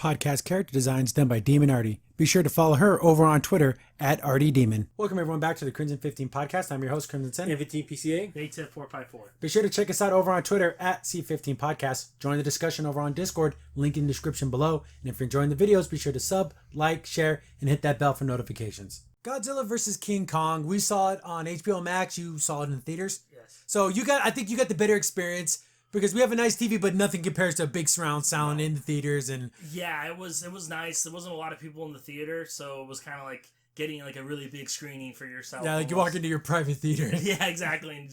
podcast character designs done by Demon Artie. Be sure to follow her over on Twitter at ArtieDemon. Welcome everyone back to the Crimson 15 podcast. I'm your host, Crimson Sen. PCA. 810-454. Be sure to check us out over on Twitter at C15 Podcast. Join the discussion over on Discord, link in the description below. And if you're enjoying the videos, be sure to sub, like, share, and hit that bell for notifications. Godzilla vs. King Kong. We saw it on HBO Max. You saw it in the theaters. Yes. So I think you got the better experience because we have a nice TV, but nothing compares to a big surround sound in the theaters. And yeah, it was nice. There wasn't a lot of people in the theater, so it was kind of like getting like a really big screening for yourself. yeah, like you walk into your private theater. Yeah, exactly.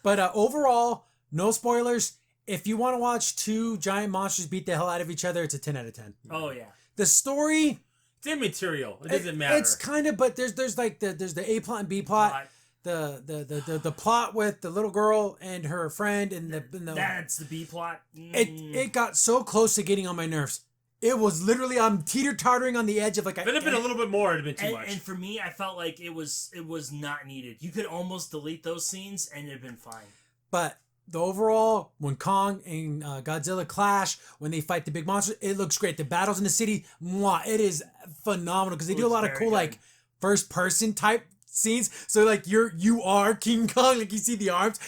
But overall, no spoilers. If you want to watch two giant monsters beat the hell out of each other, it's a 10 out of 10. Oh yeah. The story, It's immaterial. It doesn't matter. It's kind of, but there's the A plot and B plot. The plot with the little girl and her friend and the that's the B plot. It got so close to getting on my nerves. It was literally, I'm teeter-tottering on the edge of like. If it had been a little bit more, it'd have been too much. And for me, I felt like it was not needed. You could almost delete those scenes and it'd been fine. But the overall, when Kong and Godzilla clash, when they fight the big monsters, it looks great. The battles in the city, mwah, it is phenomenal because they do a lot of cool like first-person type scenes. So like you are King Kong, like you see the arms,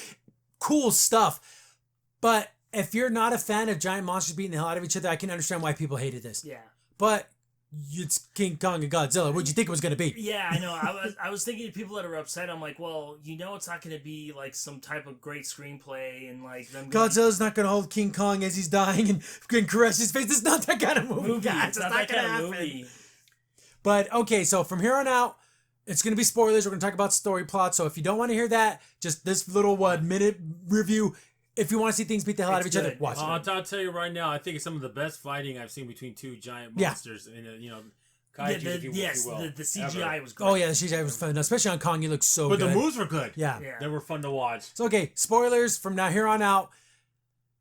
cool stuff. But if you're not a fan of giant monsters beating the hell out of each other, I can understand why people hated this. Yeah. But it's King Kong and Godzilla. What'd you think it was going to be? Yeah, I know. I was thinking of people that are upset. I'm like, well, it's not going to be like some type of great screenplay and like them. Godzilla's not going to hold King Kong as he's dying and caress his face. It's not that kind of movie, guys. It's not that gonna kind of happen. movie. But okay, so from here on out, it's going to be spoilers. We're going to talk about story plot. So if you don't want to hear that, just this little minute review. If you want to see things beat the hell out of each other, watch it. I'll tell you right now, I think it's some of the best fighting I've seen between two giant monsters. And kaiju, if you will. The CGI ever. was great. Oh yeah, the CGI was fun, especially on Kong. He looked so but good. the moves were good. Yeah. They were fun to watch. So okay, spoilers from now here on out.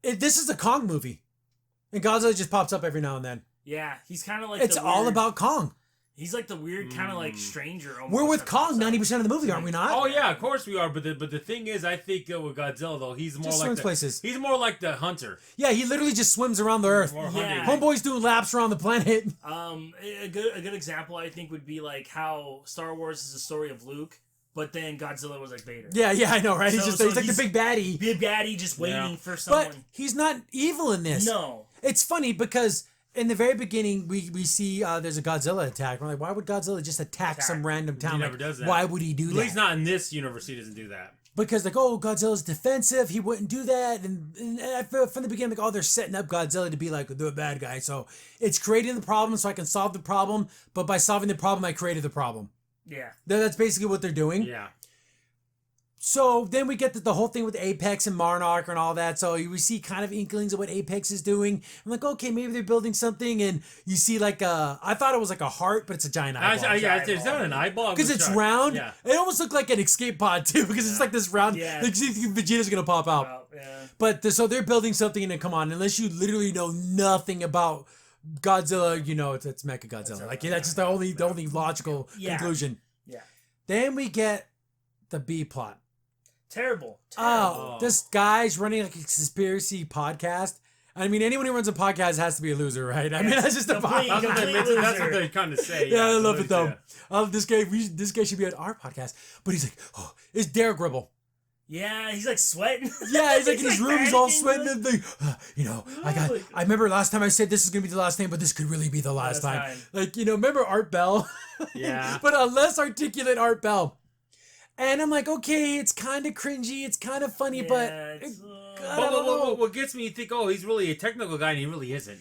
This is a Kong movie, and Godzilla just pops up every now and then. Yeah, he's kind of like It's all about Kong. He's like the weird kind of like stranger. Almost We're with Kong 90% of the movie, aren't we not? Oh yeah, of course we are. But the thing is, I think with Godzilla though, he's more Just like places. He's more like the hunter. Yeah, he literally just swims around the earth. Yeah. Homeboy's doing laps around the planet. A good example I think would be like how Star Wars is a story of Luke, but then Godzilla was like Vader. Yeah, I know, right? So he's like the big baddie. Big baddie just waiting for someone. But he's not evil in this. No. It's funny because in the very beginning, we see there's a Godzilla attack. We're like, why would Godzilla just attack some random town? He never does that. Why would he do that? At least not in this universe. He doesn't do that. Because like, oh, Godzilla's defensive. He wouldn't do that. And I feel from the beginning, like, oh, they're setting up Godzilla to be like the bad guy. So it's creating the problem so I can solve the problem. But by solving the problem, I created the problem. Yeah. That's basically what they're doing. Yeah. So then we get the whole thing with Apex and Monarch and all that. So we see kind of inklings of what Apex is doing. I'm like, okay, maybe they're building something. And you see like I thought it was like a heart, but it's a giant eyeball. It's not an eyeball. Because it's round. Yeah. It almost looked like an escape pod too, because it's like this round. Yeah. Like Vegeta's gonna pop out. Well, yeah. But so they're building something, and come on, unless you literally know nothing about Godzilla, it's Mecha Godzilla. Like that's just the only logical conclusion. Yeah. Then we get the B plot. Terrible. Oh, this guy's running like a conspiracy podcast. I mean, anyone who runs a podcast has to be a loser, right? I mean, that's just the complete That's what they kind of say. Yeah, I love it though. This guy should be on our podcast, but he's like, oh, it's Derek Ribble. Yeah, he's like sweating. Yeah, he's like in his room, he's all sweating and like, I remember last time I said this is gonna be the last name, but this could really be the last time. Like, remember Art Bell? Yeah. But a less articulate Art Bell. And I'm like, okay, it's kind of cringy, it's kind of funny, but what gets me, you think, oh, he's really a technical guy, and he really isn't.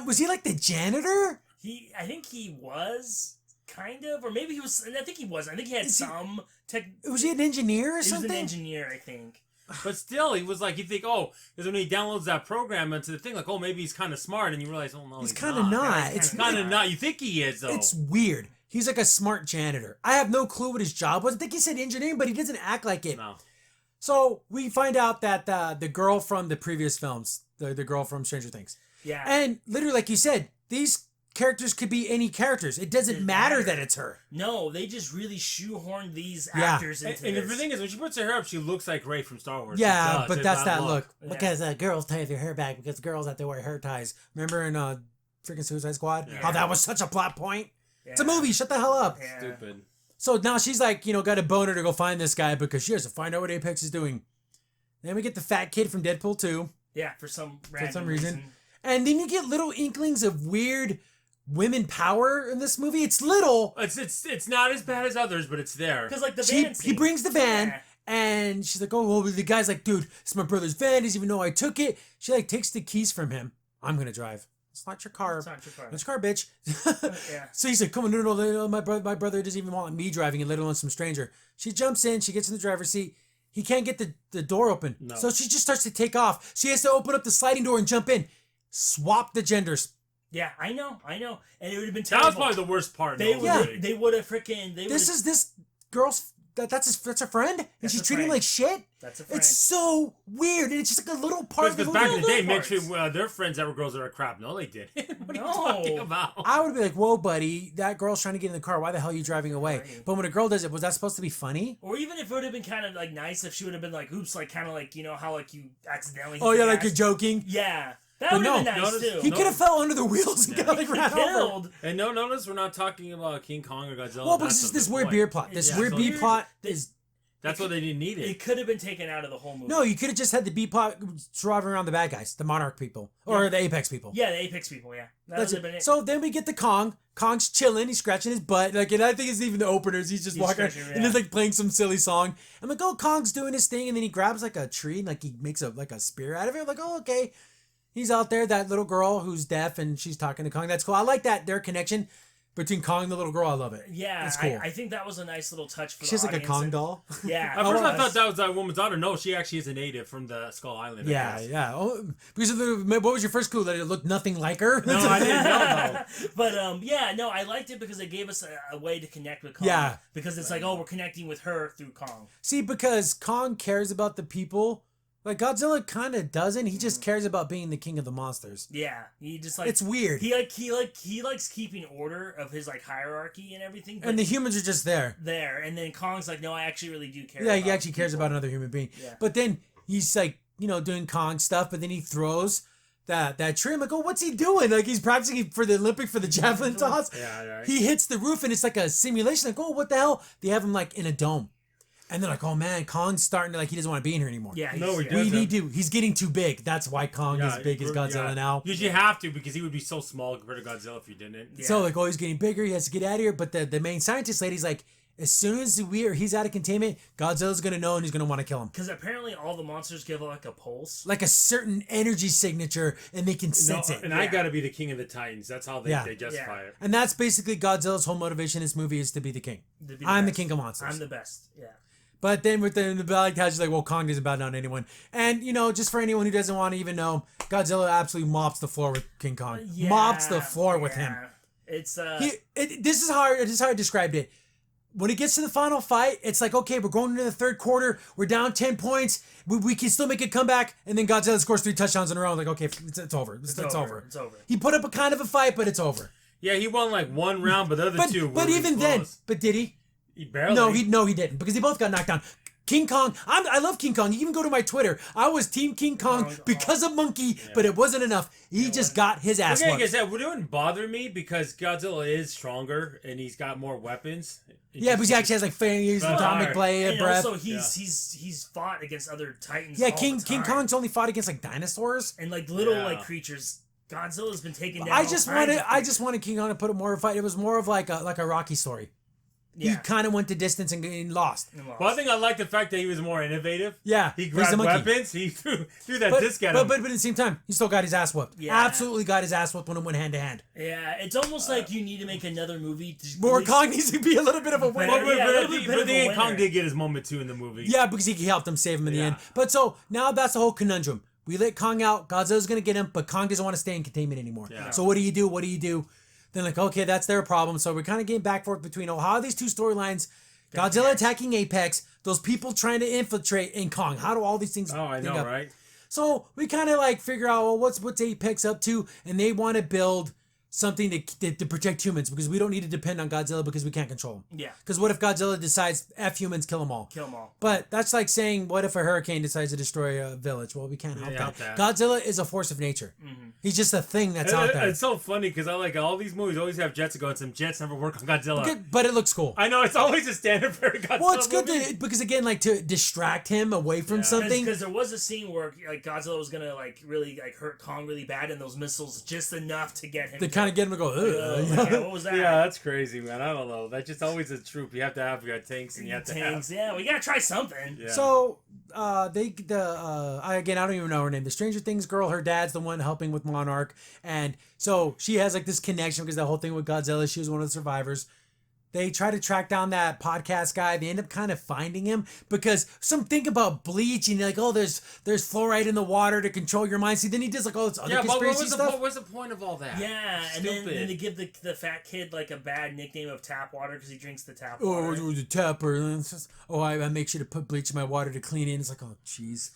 Was he like the janitor? I think he was kind of, or maybe he was. I think he was. I think he had some tech. Was he an engineer or something? He was an engineer, I think. But still, he was like, you think, oh, because when he downloads that program into the thing, like, oh, maybe he's kind of smart, and you realize, oh, no, he's kind of not. It's kind of not. You think he is, though. It's weird. He's like a smart janitor. I have no clue what his job was. I think he said engineering, but he doesn't act like it. No. So we find out that the girl from the previous films, the girl from Stranger Things. Yeah. And literally, like you said, these characters could be any characters. It doesn't matter that it's her. No, they just really shoehorned these actors into this. And the thing is, when she puts her hair up, she looks like Rey from Star Wars. Yeah, but that's that look. Yeah. Because girls tie their hair back because girls have to wear hair ties. Remember in freaking Suicide Squad. Yeah. How that was such a plot point. Yeah. It's a movie. Shut the hell up. Yeah. Stupid. So now she's like, got a boner to go find this guy because she has to find out what Apex is doing. Then we get the fat kid from Deadpool 2. Yeah, for some random reason. And then you get little inklings of weird women power in this movie. It's little. It's not as bad as others, but it's there. Because like the van He scene. brings the van. Yeah. And she's like, oh, well, the guy's like, dude, it's my brother's van. He doesn't even know I took it. She like takes the keys from him. I'm going to drive. It's not your car. It's not your car. It's your car, bitch. Yeah. So he's like, come on, no, my brother doesn't even want me driving it, let alone some stranger. She jumps in. She gets in the driver's seat. He can't get the door open. No. So she just starts to take off. She has to open up the sliding door and jump in. Swap the genders. Yeah, I know. And it would have been That terrible. was probably the worst part. They though, would really. they would have freaking This girl's that's a friend, and That's she's a treating him friend. like shit. That's a friend. It's so weird, and it's just like a little part of the Because movie. back in the day, parts. Mitch, their friends that were girls that are crap. No, they did. What are you No. talking about? I would be like, whoa, buddy, that girl's trying to get in the car. Why the hell are you driving away? Right. But when a girl does it, was that supposed to be funny? Or even if it would have been kind of like nice if she would have been like, oops, like kind of like, how like you accidentally. hit Oh, yeah, the like gas. you're joking. Yeah. That But would have no, been nice notice- too. He No. could have fell under the wheels and got like ran over. killed. And notice we're not talking about King Kong or Godzilla. Well, That's because it's the this weird point. beer plot. This Yeah, weird so B weird. plot They- is... That's why they didn't need it. It could have been taken out of the whole movie. No, you could have just had the B plot driving around the bad guys, the Monarch people, or Yeah. the Apex people. Yeah, the Apex people. Yeah, that That's would have been it. it. So then we get the Kong. Kong's chilling. He's scratching his butt. Like, and I think it's even the openers. He's just He's walking scratching, and yeah. he's like playing some silly song. I'm like, oh, Kong's doing his thing, and then he grabs like a tree and like he makes a spear out of it. I'm like, oh, okay. He's out there. That little girl who's deaf and she's talking to Kong. That's cool. I like that their connection between Kong and the little girl. I love it. Yeah, it's cool. I think that was a nice little touch for She the has like a audience. Kong doll. Yeah. At first, I it thought was. that was that woman's daughter. No, she actually is a native from the Skull Island. I Yeah, guess. yeah. Oh, because of what was your first clue? That it looked nothing like her. No, I didn't know though. But yeah, no, I liked it because it gave us a way to connect with Kong. Yeah. Because it's like, oh, we're connecting with her through Kong. See, because Kong cares about the people. Like Godzilla kind of doesn't. He just cares about being the king of the monsters. Yeah, he just like It's weird. he likes keeping order of his like hierarchy and everything. But And the humans are just there. there, and then Kong's like, no, I actually really do care. Yeah, he about actually cares people. about another human being. Yeah. But then he's like, doing Kong stuff, but then he throws that tree. I'm like, oh, what's he doing? Like he's practicing for the Olympic for the javelin toss. Yeah, right. He hits the roof and it's like a simulation. Like, oh, what the hell? They have him like in a dome. And they're like, oh man, Kong's starting to he doesn't want to be in here anymore. Yeah, No, he yeah. We doesn't. need to. He's getting too big. That's why Kong is big as Godzilla now. Because you have to, because he would be so small compared to Godzilla if you didn't. Yeah. So like, oh, he's getting bigger. He has to get out of here. But the main scientist lady's like, as soon as he's out of containment, Godzilla's gonna know and he's gonna want to kill him. Because apparently all the monsters give like a pulse. Like a certain energy signature, and they can sense it. And I gotta be the king of the Titans. That's how they justify Yeah. it. And that's basically Godzilla's whole motivation in this movie is to be the king. To be I'm the best. king of monsters. I'm the best. Yeah. But then with the Valley Couch, like, well, Kong doesn't bow down to anyone. And, just for anyone who doesn't want to even know, Godzilla absolutely mops the floor with King Kong. Yeah, Mops the floor with him. It's This is how I described it. When it gets to the final fight, it's like, okay, we're going into the third quarter. We're down 10 points. We can still make a comeback. And then Godzilla scores 3 touchdowns in a row. Like, okay, it's over. It's over. It's over. He put up a kind of a fight, but it's over. Yeah, he won like one round, but the other two were But really even then, close. but did he? He barely. No, he didn't, because they both got knocked down. King Kong, I love King Kong. You even go to my Twitter. I was Team King Kong because of Monkey, but it wasn't enough. He just got his ass Okay, like I whooped. said, it wouldn't bother me because Godzilla is stronger and he's got more weapons. Yeah, because he actually has like fangs, atomic Fire. blade, And breath. also, he's fought against other titans. Yeah, all King the time. Kong's only fought against like dinosaurs. and like little Yeah. like creatures. Godzilla's been taken down. I all just kinds of wanted creatures. King Kong to put a more fight. It was more of like a Rocky story. He Yeah. kind of went the distance and lost. And lost. Well, I think I like the fact that he was more innovative. Yeah, He he's grabbed the monkey. weapons. He threw that But, disc at but, him. but at the same time, he still got his ass whooped. Yeah. Absolutely got his ass whooped when it went hand to hand. Yeah, it's almost like you need to make another movie. To More release- Kong needs to be a little bit of a winner. But- yeah, a little bit but of a then Kong winner. did get his moment too in the movie. Yeah, because he helped him save him in the Yeah. end. But so now that's the whole conundrum. We let Kong out. Godzilla's gonna get him, but Kong doesn't want to stay in containment anymore. Yeah. So what do you do? What do you do? Then like, okay, that's their problem. So we're kind of getting back and forth between how are these two storylines? Godzilla attacking Apex, those people trying to infiltrate in Kong. How do all these things? Oh, I link know, up? right? So we kind of like figure out, well, what's Apex up to, and they want to build something to protect humans because we don't need to depend on Godzilla because we can't control him. Yeah. Because what if Godzilla decides F humans, kill them all? Kill them all. But that's like saying, what if a hurricane decides to destroy a village? Well, we can't help that. Godzilla is a force of nature. Mm-hmm. He's just a thing that's out there. It's so funny because I like all these movies always have jets going. Some jets never work on Godzilla. But it looks cool. I know, it's always a standard for a Godzilla Well, it's good movie. because again, like to distract him away from something. Because there was a scene where like Godzilla was gonna like really like hurt Kong really bad, and those missiles just enough to get him. To kind of get him to go. Yeah, what was that? Yeah, that's crazy, man. I don't know. That's just always a troop. You have to have your tanks, and you have to have. Yeah, we gotta try something. Yeah. So again, I don't even know her name. The Stranger Things girl, her dad's the one helping with Monarch, and so she has like this connection because the whole thing with Godzilla, she was one of the survivors. They try to track down that podcast guy. They end up kind of finding him because think about bleach and like, oh, there's fluoride in the water to control your mind. See, then he does like all this other conspiracy stuff. What was the point of all that? Yeah, and then they give the fat kid like a bad nickname of tap water because he drinks the tap water. Oh, the tapper. I make sure to put bleach in my water to clean it. It's like, oh, jeez.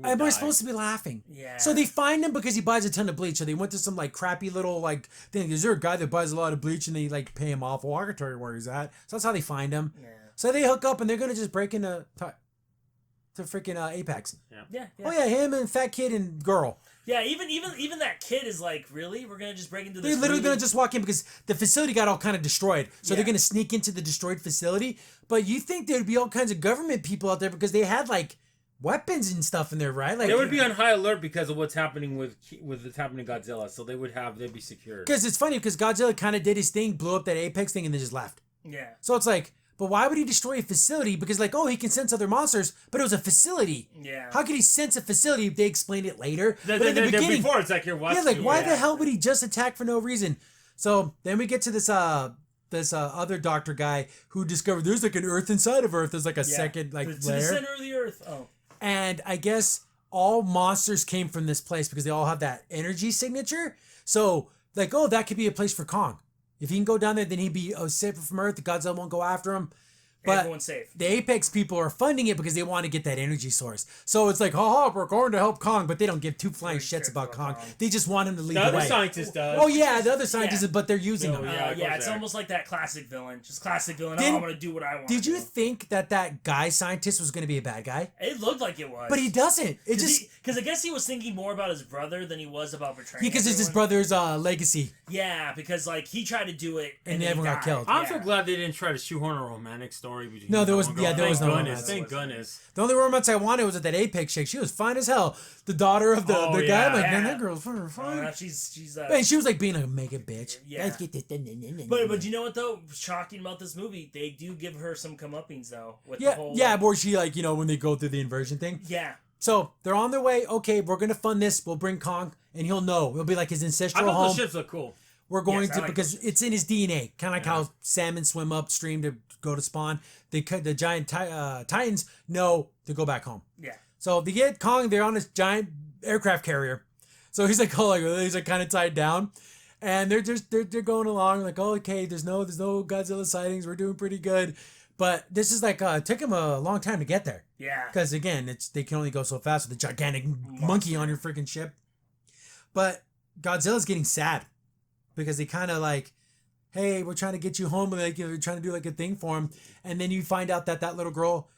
Am I supposed to be laughing? Yeah. So they find him because he buys a ton of bleach. So they went to some like crappy little like thing. Is there a guy that buys a lot of bleach and they like pay him off? Well, I can tell you where he's at. So that's how they find him. Yeah. So they hook up and they're gonna just break into to freaking Apex. Yeah. Oh yeah, him and fat kid and girl. Yeah, even that kid is like, really? We're gonna just break into this. They're literally gonna just walk in because the facility got all kind of destroyed. So Yeah. they're gonna sneak into the destroyed facility. But you think there'd be all kinds of government people out there because they had like weapons and stuff in there, right? Like they would be on high alert because of what's happening with what's happening to Godzilla. So they'd be secured. Because it's funny because Godzilla kind of did his thing, blew up that Apex thing, and then just left. Yeah. So it's like, but why would he destroy a facility? Because like, oh, he can sense other monsters, but it was a facility. Yeah. How could he sense a facility if they explained it later? But at the beginning, before it's like you're watching. yeah, like why the hell would he just attack for no reason? So then we get to this other doctor guy who discovered there's like an Earth inside of Earth. There's like a second like to layer. the center of the Earth. Oh. And I guess all monsters came from this place because they all have that energy signature. So, like, oh, that could be a place for Kong. If he can go down there, then he'd be safer from Earth. The Godzilla won't go after him. But everyone's safe. The Apex people are funding it because they want to get that energy source. So it's like, we're going to help Kong, but they don't give two flying shits about Kong. They just want him to lead the way. The other scientist does. Oh yeah, the other scientist, but they're using him. It's almost like that classic villain. Just classic villain. I'm going to do what I want. Did you think that guy scientist was going to be a bad guy? It looked like it was. But he doesn't. It just... Because I guess he was thinking more about his brother than he was about betraying because it's his brother's legacy. Yeah, because like he tried to do it and everyone got killed. I'm so glad they didn't try to shoehorn a romantic story between. No, there was no romance. Thank goodness. The only romance I wanted was at that Apex chick. She was fine as hell. The daughter of the guy. I'm like, man, that girl's fine. She's and she was like being a mega bitch. Yeah. But you know what though? Shocking about this movie, they do give her some comeuppings though. With the whole, where she like when they go through the inversion thing. Yeah. So they're on their way. Okay, we're gonna fund this. We'll bring Kong, and he'll know. It'll be like his ancestral home. The ships look cool. We're going to because it's in his DNA, kind of like how salmon swim upstream to go to spawn. The giant Titans know to go back home. Yeah. So they get Kong. They're on this giant aircraft carrier. So he's like, he's like kind of tied down, and they're going along like, oh, okay, there's no Godzilla sightings. We're doing pretty good. But this is like it took him a long time to get there. Yeah. Because again, they can only go so fast with a gigantic monkey on your freaking ship. But Godzilla's getting sad because they kind of like, hey, we're trying to get you home, and like you're trying to do like a thing for him, and then you find out that little girl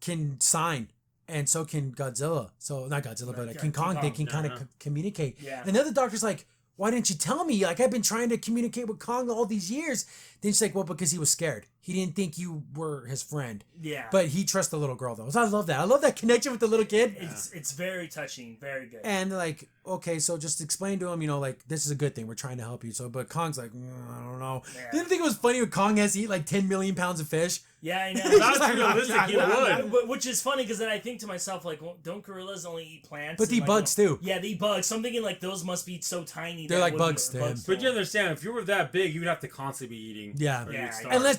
can sign, and so can Godzilla. So not Godzilla, but King Kong. They can kind of communicate. Yeah. And the other doctor's like, why didn't you tell me? Like, I've been trying to communicate with Kong all these years. Then she's like, well, because he was scared. He didn't think you were his friend. Yeah. But he trusts the little girl, though. So I love that. I love that connection with the little kid. It's very touching. Very good. And like, okay, so just explain to him, like, this is a good thing. We're trying to help you. So, but Kong's like, I don't know. Yeah. Didn't think it was funny when Kong has to eat like 10 million pounds of fish. Yeah, I know. That's realistic. He would. Which is funny because then I think to myself, like, well, don't gorillas only eat plants? But they eat bugs too. Yeah, they eat bugs. So I'm thinking like those must be so tiny. They're like bugs to him. But you understand, if you were that big, you would have to constantly be eating. Yeah.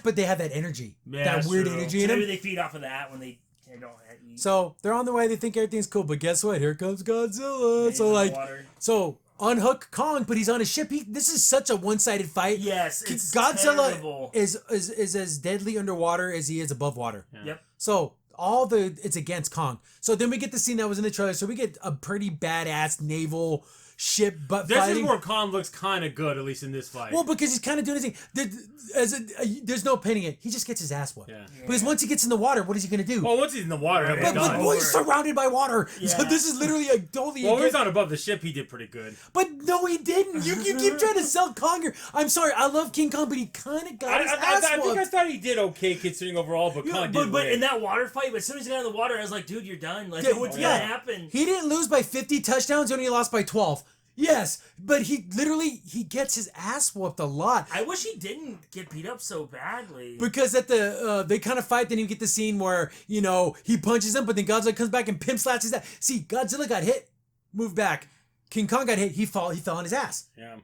But they have that energy. Yeah, that weird energy in them. Maybe they feed off of that when they don't eat. So they're on their way. They think everything's cool. But guess what? Here comes Godzilla. So like, unhook Kong, but he's on a ship. This is such a one-sided fight. Yes, it's Godzilla terrible. is as deadly underwater as he is above water. Yeah. Yep. So it's against Kong. So then we get the scene that was in the trailer. So we get a pretty badass naval ship butt This fighting. is where Kong looks kind of good, at least in this fight. Well, because he's kind of doing his thing. There's no painting it. He just gets his ass whooped. Yeah. Because once he gets in the water, what is he going to do? Well, once he's in the water, he'll be but done. he's surrounded by water. Yeah. So this is literally a totally... Well, he's not above the ship. He did pretty good. But no, he didn't. You keep trying to sell Kong here. I'm sorry. I love King Kong, but he kind of got his ass I think I whooped. thought he did okay considering overall, but Kong did But win. in that water fight, as soon as he got in the water, I was like, dude, you're done. Like, Yeah, what's yeah. gonna happen? He didn't lose by 50 touchdowns. He only lost by 12. Yes, but he gets his ass whooped a lot. I wish he didn't get beat up so badly. Because at the they kind of fight, then you get the scene where he punches him, but then Godzilla comes back and pimp slaps his ass. See, Godzilla got hit, moved back. King Kong got hit. He fell on his ass. Yeah.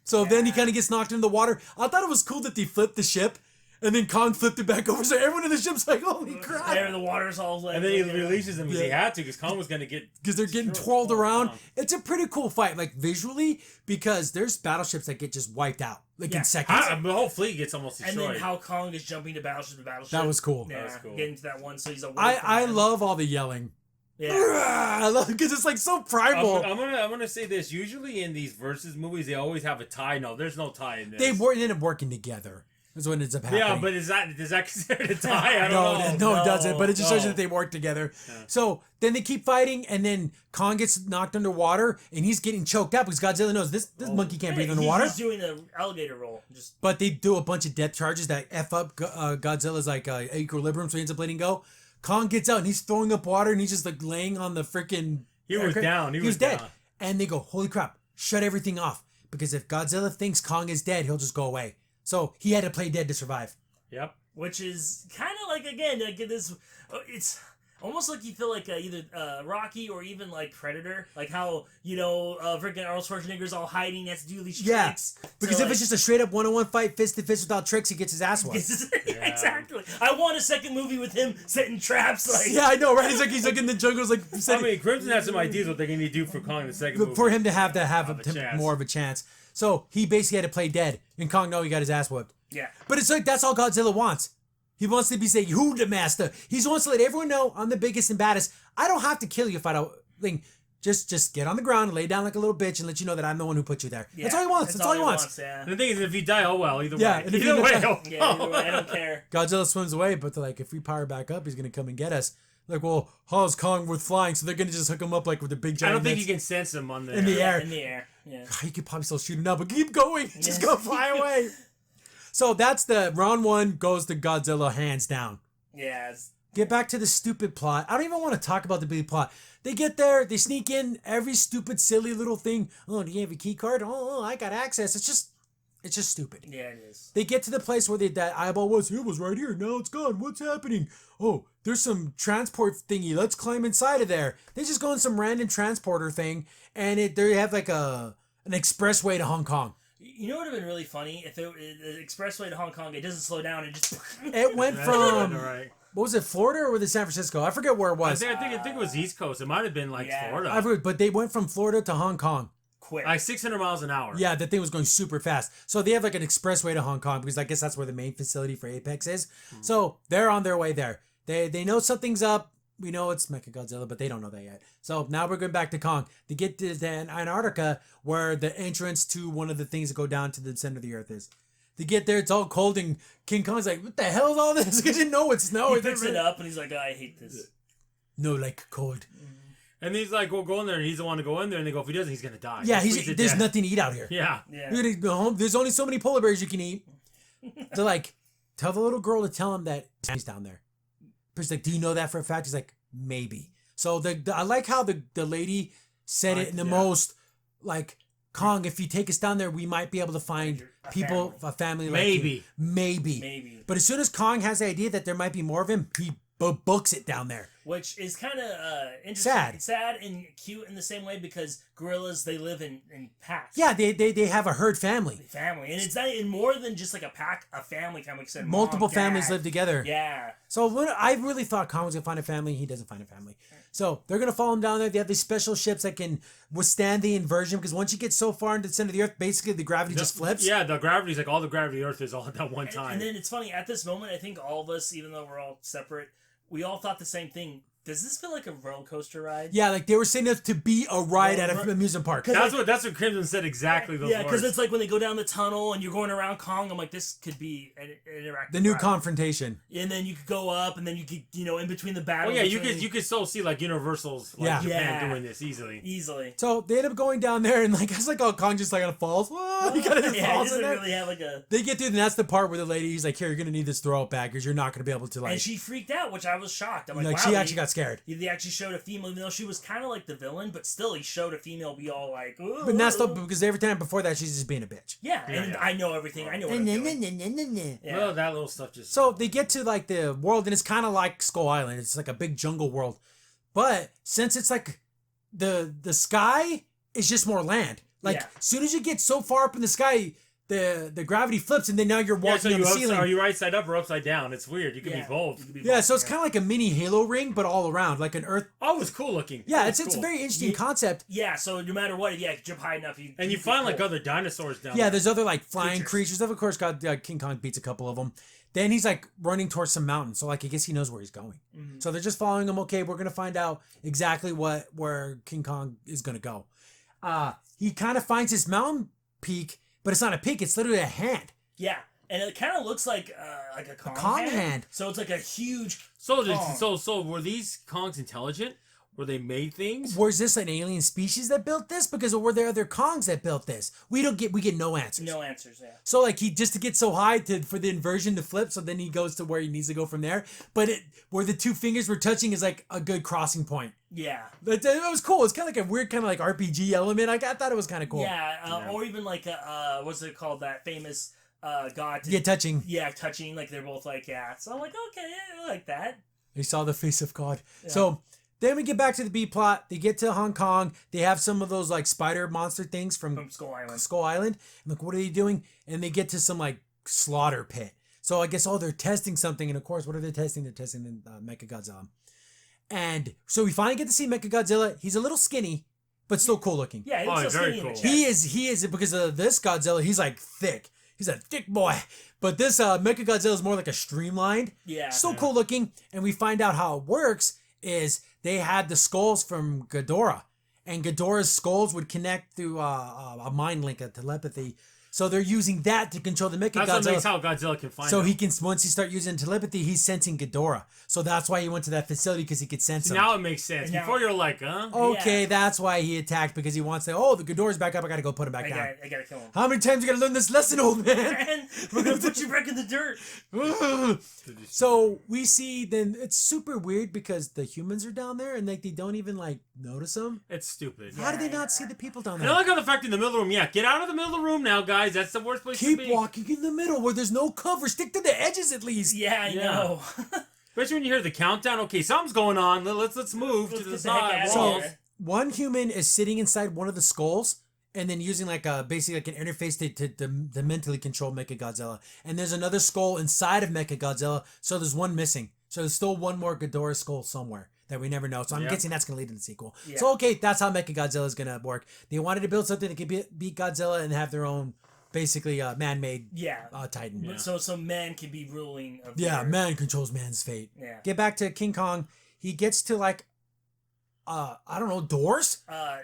So then he kind of gets knocked into the water. I thought it was cool that they flipped the ship, and then Kong flipped it back over. So everyone in the ship's like, "Holy crap!" There, the water's all like. And then he releases him because he had to, because Kong was going to get... Because they're getting twirled around. It's a pretty cool fight, like visually, because there's battleships that get just wiped out in seconds. The whole fleet gets almost destroyed. And then how Kong is jumping to battleship to battleship. That was cool. Yeah, That was cool. getting to that one, so he's away I from them. love all the yelling. Yeah. I love it because it's like so primal. I'm gonna say this. Usually in these versus movies, they always have a tie. No, there's no tie in this. They end up working together. That's what ends up happening. Yeah, but is that considered a tie? I don't know. No, it doesn't. But it just shows you No. that they work together. Yeah. So then they keep fighting, and then Kong gets knocked underwater, and he's getting choked up because Godzilla knows this monkey can't breathe underwater. He's doing an alligator roll. Just But they do a bunch of depth charges that F up Godzilla's equilibrium, so he ends up letting go. Kong gets out, and he's throwing up water, and he's just like laying on the freaking... He was down. He was dead. down. And they go, holy crap, shut everything off. Because if Godzilla thinks Kong is dead, he'll just go away. So he had to play dead to survive. Yep. which is kind of like, again, like this. It's almost like you feel like either Rocky or even like Predator, like how freaking Arnold Schwarzenegger's all hiding, has to do these tricks. Because if it's just a straight up one-on-one fight, fist to fist without tricks, he gets his ass whooped. Yeah, exactly. I want a second movie with him setting traps. Like Yeah, I know, right? He's like in the jungles, like I mean, Crimson has some ideas what they're going to do for Kong in the second movie. for him to have a chance. more of a chance. So he basically had to play dead, and Kong he got his ass whooped. Yeah. But it's like that's all Godzilla wants. He wants to be saying, "Who the master?" He wants to let everyone know I'm the biggest and baddest. I don't have to kill you if I don't. Like, just get on the ground and lay down like a little bitch and let you know that I'm the one who put you there. Yeah, That's all he wants. That's all he wants. Yeah. And the thing is, if you die, oh well, either Yeah, way. and if Either you way, die- Yeah, either way, I don't care. Godzilla swims away, but they're like, if we power back up, he's gonna come and get us. Like, well, how's Kong worth flying? So they're gonna just hook him up like with the big I giant. don't think you nets. can sense him on the In the air. In the air. Yeah. You could probably still shoot him now, but keep going. Just Yeah. go fly away. So that's the round one goes to Godzilla hands down. Yeah. Get back to the stupid plot. I don't even want to talk about the big plot. They get there, they sneak in every stupid, silly little thing. Oh, do you have a key card? Oh, I got access. It's just stupid. Yeah, it is. They get to the place where that eyeball was. It was right here. Now it's gone. What's happening? Oh, there's some transport thingy. Let's climb inside of there. They just go in some random transporter thing, and they have like an expressway to Hong Kong. You know what would have been really funny if the expressway to Hong Kong, it doesn't slow down and just. It went from right. what was it, Florida or was it San Francisco? I forget where it was. I think it was East Coast. It might have been like Yeah. Florida. I forget, but they went from Florida to Hong Kong. Quick. Like 600 miles an hour. Yeah, the thing was going super fast. So they have like an expressway to Hong Kong because I guess that's where the main facility for Apex is. So they're on their way there. They know something's up. We know it's Mechagodzilla, but they don't know that yet. So now we're going back to Kong. To get to Antarctica, where the entrance to one of the things that go down to the center of the earth is. To get there, it's all cold, and King Kong's like, what the hell is all this? Because you know it's snow. He picks it up and he's like, I hate this. No, like cold. And he's like, well, go in there, and he's the one to go in there, and they go, if he doesn't, he's going to die. Yeah, Freeze to there's death. nothing to eat out here. Yeah. Yeah. You're gonna go home. There's only so many polar bears you can eat. So like, tell the little girl to tell him that he's down there. She's like, do you know that for a fact? He's like, maybe. So I like how the lady said it in the most like, Kong, if you take us down there, we might be able to find a family like Maybe. you. Maybe. Maybe. But as soon as Kong has the idea that there might be more of him, he books it down there. Which is kind of interesting. Sad. Sad and cute in the same way because gorillas, they live in packs. Yeah, they have a herd family. Family. And it's not in more than just like a pack, a family kind of extent. Multiple Mom, families dad. live together. Yeah. So I really thought Kong was going to find a family. He doesn't find a family. So they're going to follow him down there. They have these special ships that can withstand the inversion because once you get so far into the center of the earth, basically the gravity just flips. Yeah, the gravity's like all the gravity of the Earth is all at that one time. And then it's funny, at this moment, I think all of us, even though we're all separate, we all thought the same thing. does this feel like a roller coaster ride? Yeah, like they were saying it to be a ride at an amusement park. That's what Crimson said exactly. Those yeah, because words. it's like when they go down the tunnel and you're going around Kong. I'm like, this could be an interactive. The new ride. Confrontation. And then you could go up, and then you could, in between the battles. Oh yeah, you could still see like Universal's like Japan doing this easily. So they end up going down there, and like it's like Kong just like falls. Whoa, he kind of falls in there. Really have like a. They get through, and that's the part where the lady's like, "Here, you're gonna need this throw it back, because you're not gonna be able to like." And she freaked out, which I was shocked. I'm like, wow, she actually got scared. They actually showed a female, even though she was kind of like the villain, but still, he showed a female be all like, ooh. But that's not because every time before that, she's just being a bitch. Yeah, and I know everything. I know what I'm doing. Well, that little stuff just. So they get to like the world, and it's kind of like Skull Island. It's like a big jungle world, but since it's like the sky is just more land. Like as soon as you get so far up in the sky, the gravity flips, and then now you're walking on the ceiling. Are you right side up or upside down? It's weird. You could be both. So it's kind of like a mini Halo ring, but all around, like an Earth. Oh, it was cool looking. Yeah, it's a very interesting concept. Yeah, so no matter what, jump high enough, you find like other dinosaurs down there. Yeah, there's other like flying creatures. Of course, King Kong beats a couple of them. Then he's like running towards some mountain, so like I guess he knows where he's going. Mm-hmm. So they're just following him. Okay, we're gonna find out exactly where King Kong is gonna go. He kind of finds this mountain peak. But it's not a peak, it's literally a hand. Yeah. And it kind of looks like a Kong hand. So it's like a huge So were these Kongs intelligent? Were they made things? Was this an alien species that built this? Because were there other Kongs that built this? We get no answers. No answers, yeah. So like he just to get so high for the inversion to flip, so then he goes to where he needs to go from there. But where the two fingers were touching is like a good crossing point. Yeah. But it was cool. It's kind of like a weird kind of like RPG element. I thought it was kind of cool. Yeah, or even like what's it called, that famous god? Touching. Yeah, touching. Like they're both like So I'm like, okay, I like that. They saw the face of God. Yeah. So then we get back to the B plot. They get to Hong Kong. They have some of those like spider monster things from Skull Island. Skull Island. I'm like, what are they doing? And they get to some like slaughter pit. So I guess they're testing something. And of course, what are they testing? They're testing the Mechagodzilla. And so we finally get to see Mechagodzilla. He's a little skinny, but still cool looking. Yeah, he's very cool. He is because of this Godzilla. He's like thick. He's a thick boy. But this Mechagodzilla is more like a streamlined. Yeah. Still cool looking. And we find out how it works is they had the skulls from Ghidorah. And Ghidorah's skulls would connect through a mind link, a telepathy. So they're using that to control the Mechagodzilla. That's what makes how Godzilla can find So him. he can, once he start using telepathy, he's sensing Ghidorah. So that's why he went to that facility, because he could sense him. Now it makes sense. Before you're like, huh? Okay, that's why he attacked, because he wants to, the Ghidorah's back up, I gotta go put him back down. I gotta kill him. How many times you gotta learn this lesson, old man? Man, we're gonna put you back in the dirt. So we see, then it's super weird because the humans are down there and like they don't even like notice them. It's stupid. How do they not see the people down there? And I like how the fact in the middle of the room, get out of the middle of the room now, guys. That's the worst place to be. Keep walking in the middle where there's no cover. Stick to the edges at least. Yeah, I know. Especially when you hear the countdown. Okay, something's going on. Let's move to the side. So one human is sitting inside one of the skulls and then using like basically like an interface to mentally control Mechagodzilla. And there's another skull inside of Mechagodzilla, so there's one missing. So there's still one more Ghidorah skull somewhere that we never know. So I'm guessing that's going to lead to the sequel. Yeah. So okay, that's how Mechagodzilla is going to work. They wanted to build something that could beat Godzilla and have their own basically man-made titan. Yeah. So man can be ruling of man controls man's fate. Yeah. Get back to King Kong. He gets to like I don't know, doors?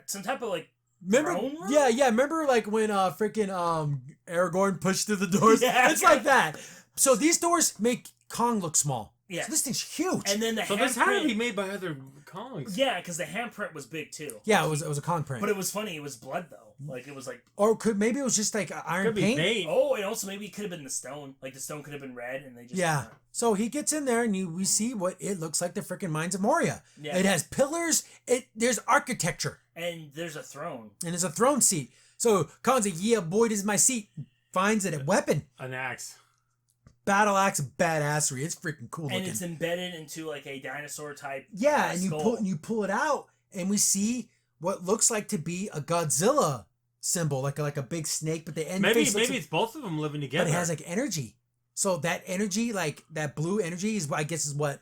Some type of like remember throne room? Yeah, remember like when freaking Aragorn pushed through the doors? Yeah, it's like that. So these doors make Kong look small. Yeah. So this thing's huge. And then this had to be made by other Kongs. Yeah, because the handprint was big too. Yeah, it was a Kong print. But it was funny, it was blood though. Like it was like, or maybe it was just like iron paint. Oh, and also maybe it could have been the stone. Like the stone could have been red, and they just So he gets in there, and we see what it looks like, the freaking Mines of Moria. Yeah. It has pillars. There's architecture, and there's a throne, and there's a throne seat. So Khan's like, yeah, boy, this is my seat. Finds it a weapon, an axe. Battle axe, badassery. It's freaking cool looking. And it's embedded into like a dinosaur type. Yeah, and you pull it out, and we see what looks like to be a Godzilla symbol, like a big snake, but the end face maybe it's both of them living together. But it has like energy. So that energy, like that blue energy, is I guess is what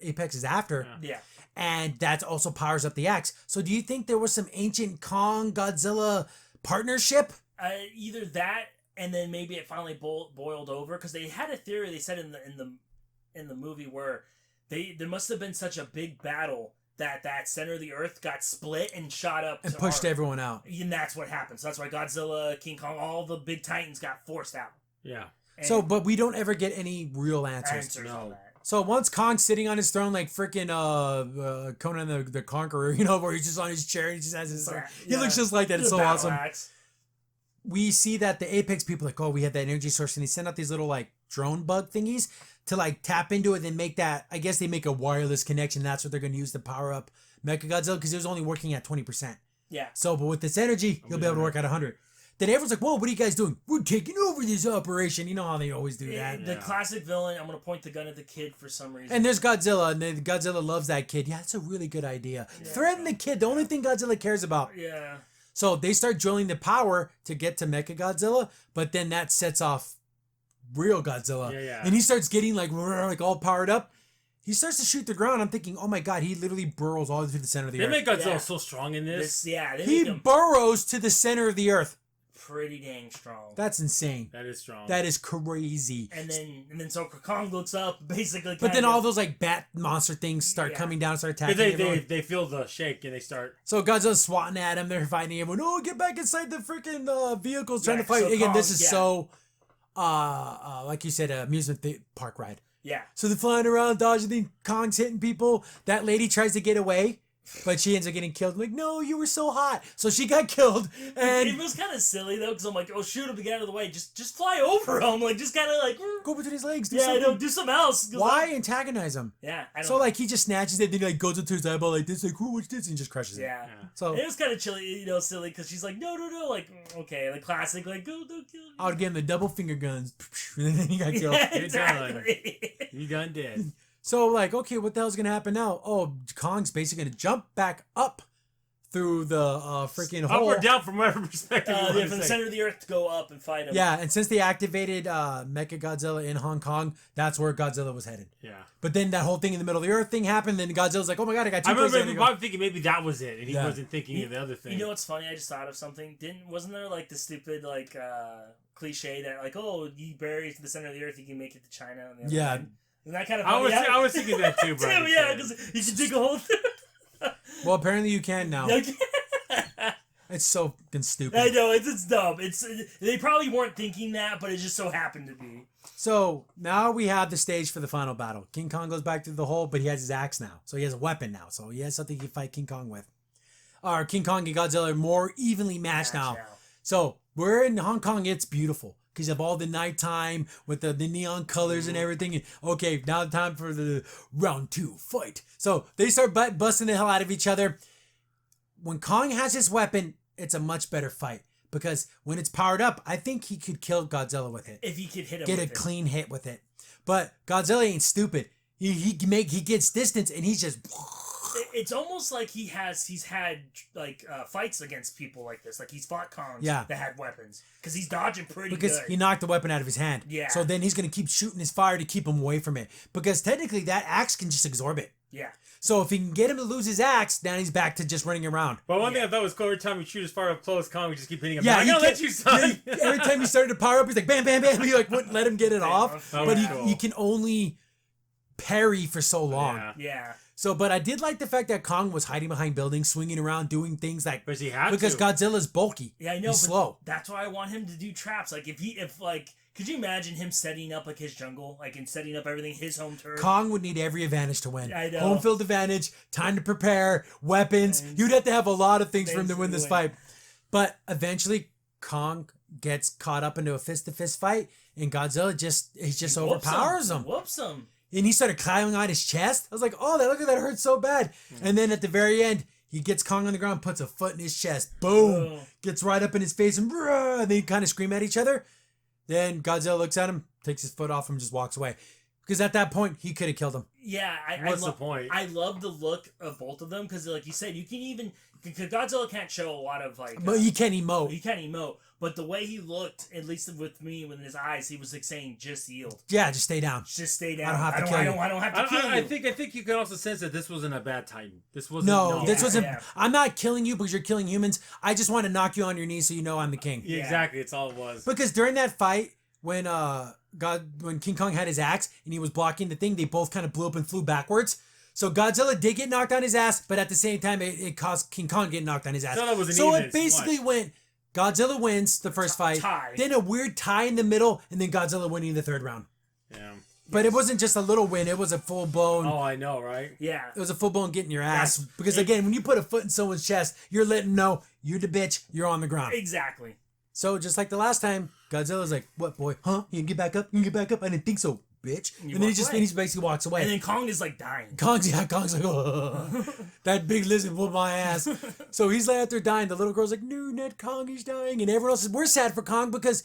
Apex is after. Yeah. And that also powers up the axe. So do you think there was some ancient Kong Godzilla partnership? Either that, and then maybe it finally boiled over, because they had a theory. They said in the movie where there must have been such a big battle that center of the earth got split and shot up and pushed everyone out. And that's what happened. So that's why Godzilla, King Kong, all the big titans got forced out. Yeah. And So, but we don't ever get any real answers. on that. So once Kong's sitting on his throne, like freaking Conan the Conqueror, where he's just on his chair and he just has his. He looks just like that. It's so awesome. Axe. We see that the Apex people like, oh, we have that energy source, and they send out these little like drone bug thingies to like tap into it and make that. I guess they make a wireless connection. That's what they're going to use to power up Mechagodzilla because it was only working at 20%. Yeah. So, but with this energy, he'll be able to work at 100. Then everyone's like, whoa, what are you guys doing? We're taking over this operation. You know how they always do that. The classic villain, I'm going to point the gun at the kid for some reason. And there's Godzilla, and then Godzilla loves that kid. Yeah, that's a really good idea. Yeah. Threaten the kid, the only thing Godzilla cares about. Yeah. So they start drilling the power to get to Mechagodzilla, but then that sets off real Godzilla. Yeah. And he starts getting like all powered up. He starts to shoot the ground. I'm thinking, oh my god, he literally burrows all the way to the center of the earth. They make Godzilla so strong in this. He burrows to the center of the earth. Pretty dang strong. That's insane. That is strong. That is crazy. And then so Kong looks up, basically. But then all those like bat monster things start coming down, start attacking. They feel the shake and they start. So Godzilla's swatting at him. They're fighting everyone. Oh, get back inside the freaking vehicles, trying to fight. So again, this is so, like you said, amusement park ride. Yeah. So they're flying around, dodging the Kong's hitting people. That lady tries to get away, but she ends up getting killed. I'm like, no, you were so hot. So she got killed. And it was kind of silly though, because I'm like, oh shoot him, get out of the way. Just fly over him, like just kind of like go between his legs. Do do something else. Why antagonize him? Yeah. I don't know. Like he just snatches it, then he like goes into his eyeball like this, like what's this, and just crushes it. Yeah. So it was kind of silly, because she's like, no, like okay, the classic, like go kill me. I would give him the double finger guns, and then he got killed. Yeah, exactly. You done dead. So, like, okay, what the hell's going to happen now? Oh, Kong's basically going to jump back up through the freaking hole. Up or down from whatever perspective you want from the center of the earth to go up and fight him. Yeah, and since they activated Mechagodzilla in Hong Kong, that's where Godzilla was headed. Yeah. But then that whole thing in the middle of the earth thing happened, then Godzilla's like, oh my god, I got two places. I remember thinking maybe that was it, and he wasn't thinking of the other thing. You know what's funny? I just thought of something. Wasn't there like the stupid like cliche that like, oh, you bury to the center of the earth, you can make it to China. On the other end. Isn't that kind of funny? I was thinking that too, bro. Yeah, because you can dig a hole through. Well, apparently you can now. It's so fucking stupid. I know, it's dumb. They probably weren't thinking that, but it just so happened to be. So now we have the stage for the final battle. King Kong goes back through the hole, but he has his axe now. So he has a weapon now. So he has something he can fight King Kong with. King Kong and Godzilla are more evenly matched now. So we're in Hong Kong. It's beautiful. Because of all the nighttime with the neon colors and everything. And, okay, now time for the round 2 fight. So they start busting the hell out of each other. When Kong has his weapon, it's a much better fight. Because when it's powered up, I think he could kill Godzilla with it. If he could hit him Get a clean hit with it. But Godzilla ain't stupid. He gets distance and he's just... It's almost like he's had like fights against people like this. Like he's fought Kongs that had weapons because he's dodging pretty good. Because he knocked the weapon out of his hand. Yeah. So then he's gonna keep shooting his fire to keep him away from it. Because technically that axe can just absorb it. Yeah. So if he can get him to lose his axe, then he's back to just running around. But one thing I thought was cool, every time we shoot his fire up close, Kong would just keep hitting him. Yeah, I'm gonna let you, son. Every time he started to power up, he's like bam, bam, bam. He like wouldn't let him get it off. But he can only parry for so long. Yeah. So, but I did like the fact that Kong was hiding behind buildings, swinging around, doing things like because he had because Godzilla's bulky. Yeah, I know. He's slow. That's why I want him to do traps. Like could you imagine him setting up like his jungle, like and setting up everything his home turf? Kong would need every advantage to win. I know. Home field advantage, time to prepare, weapons. You'd have to have a lot of things for him to win this fight. But eventually, Kong gets caught up into a fist-to-fist fight, and Godzilla just overpowers him. Whoops him. And he started climbing on his chest. I was like, oh, look at that hurt so bad. And then at the very end, he gets Kong on the ground, puts a foot in his chest. Boom. Gets right up in his face and they kind of scream at each other. Then Godzilla looks at him, takes his foot off him, and just walks away. Because at that point, he could have killed him. Yeah. What's the point? I love the look of both of them because, like you said, you can even... Godzilla can't show a lot of, like... But he can't emote. He can't emote. But the way he looked, at least with me, with his eyes, he was like saying, just yield. Yeah, just stay down. Just stay down. I don't have to kill you. I don't have to kill you. I think you can also sense that this wasn't a bad Titan. This wasn't... No, this wasn't... Yeah. I'm not killing you because you're killing humans. I just want to knock you on your knees so you know I'm the king. Yeah, exactly. It's all it was. Because during that fight, when when King Kong had his axe and he was blocking the thing, they both kind of blew up and flew backwards. So Godzilla did get knocked on his ass, but at the same time, it caused King Kong getting knocked on his ass. So it basically went Godzilla wins the first fight, then a weird tie in the middle, and then Godzilla winning the third round. Yeah. But it wasn't just a little win; it was a full blown. Oh, I know, right? Yeah. It was a full blown getting your ass because again, when you put a foot in someone's chest, you're letting them know you're the bitch. You're on the ground. Exactly. So just like the last time, Godzilla's like, "What, boy? Huh? You can get back up? You can get back up? I didn't think so, bitch." And then he basically walks away. And then Kong is like dying. Kong's like, oh, that big lizard whooped my ass. So he's like out there dying. The little girl's like, no, not Kong, he's dying. And everyone else is, we're sad for Kong because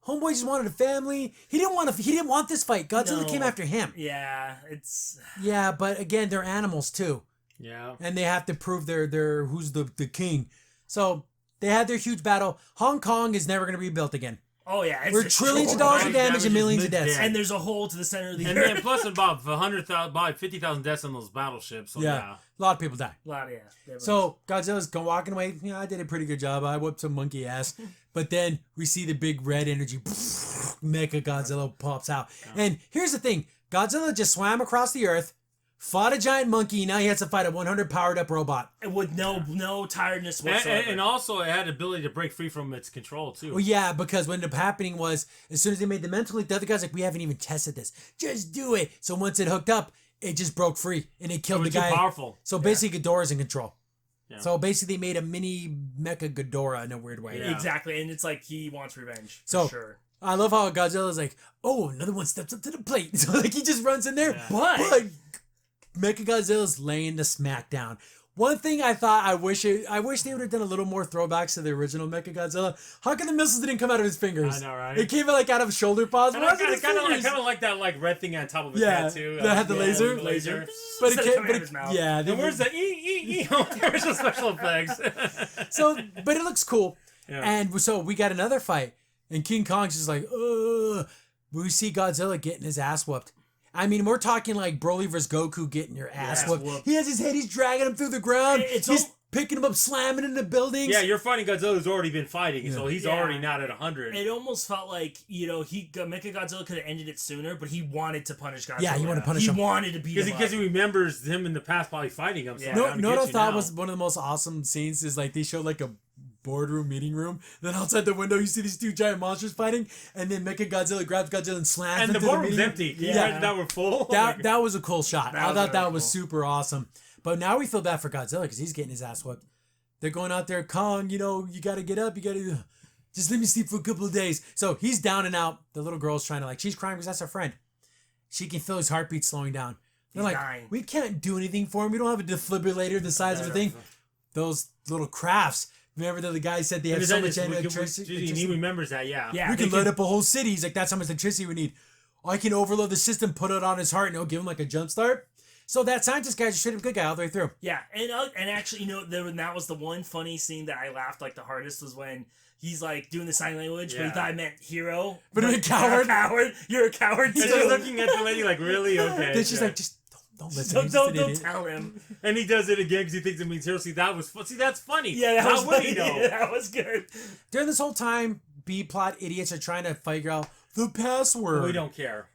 homeboy just wanted a family. He didn't want this fight. Godzilla came after him. Yeah, it's. Yeah, but again, they're animals too. Yeah. And they have to prove they're who's the king. So they had their huge battle. Hong Kong is never going to be built again. Oh yeah, we're trillions of dollars of damage and millions of deaths. And there's a hole to the center of the earth. And then plus about 50,000 deaths on those battleships. So yeah. A lot of people die. A lot, yeah. So Godzilla's walking away. Yeah, I did a pretty good job. I whooped some monkey ass. But then we see the big red energy. Mecha Godzilla pops out. And here's the thing. Godzilla just swam across the earth, fought a giant monkey. Now he has to fight a 100 powered up robot. And with no tiredness whatsoever. And also it had the ability to break free from its control too. Well, yeah, because what ended up happening was as soon as they made the mental leap, the other guy's like, we haven't even tested this. Just do it. So once it hooked up, it just broke free and it killed the guy. Too powerful. So basically Ghidorah's in control. Yeah. So basically they made a mini mecha Ghidorah in a weird way. Yeah. Exactly. And it's like he wants revenge. So for sure. I love how Godzilla's like, oh, another one steps up to the plate. So like he just runs in there. Yeah. But Mechagodzilla's laying the smack down. One thing I thought I wish they would have done a little more throwbacks to the original Mechagodzilla. How come the missiles didn't come out of his fingers? I know, right? It came out of shoulder pads. I kind of like that red thing on top of his head too. That had the laser. But it came out of his mouth. Yeah. And where's the Where's the special effects? So, but it looks cool. Yeah. And so we got another fight, and King Kong's just like, ugh. We see Godzilla getting his ass whooped. I mean, we're talking like Broly vs. Goku getting your ass whooped. He has his head, he's dragging him through the ground. He's picking him up, slamming into buildings. Yeah, you're fighting Godzilla who's already been fighting, so he's already not at 100. It almost felt like, Mechagodzilla could have ended it sooner, but he wanted to punish Godzilla. Yeah, he wanted to punish him. He wanted to beat him because he remembers him in the past probably fighting him. So no, what I thought was one of the most awesome scenes is like they showed like a boardroom meeting room. Then outside the window, you see these two giant monsters fighting, and then Mechagodzilla grabs Godzilla and slams him. And the boardroom's empty. Yeah, that were full. That was a cool shot. I thought that was super awesome. But now we feel bad for Godzilla because he's getting his ass whipped. They're going out there, Kong. You got to get up. You got to just let me sleep for a couple of days. So he's down and out. The little girl's trying to she's crying because that's her friend. She can feel his heartbeat slowing down. They're like, dying. We can't do anything for him. We don't have a defibrillator the size of a thing. Those little crafts. Remember that the guy said they have so much electricity? He remembers that, yeah. We can light up a whole city. He's like, that's how much electricity we need. I can overload the system, put it on his heart, and it'll give him like a jump start. So that scientist guy's a straight up good guy all the way through. Yeah, and actually, that was the one funny scene that I laughed like the hardest was when he's like doing the sign language, but he thought I meant hero. But a coward. You're a coward. He's just looking at the lady like, really? Okay. Then she's like, just don't listen. Don't tell him. And he does it again because he thinks it means hero. See, that's funny. Yeah, that was funny. Yeah, that was good. During this whole time, B-plot idiots are trying to figure out the password. We don't care.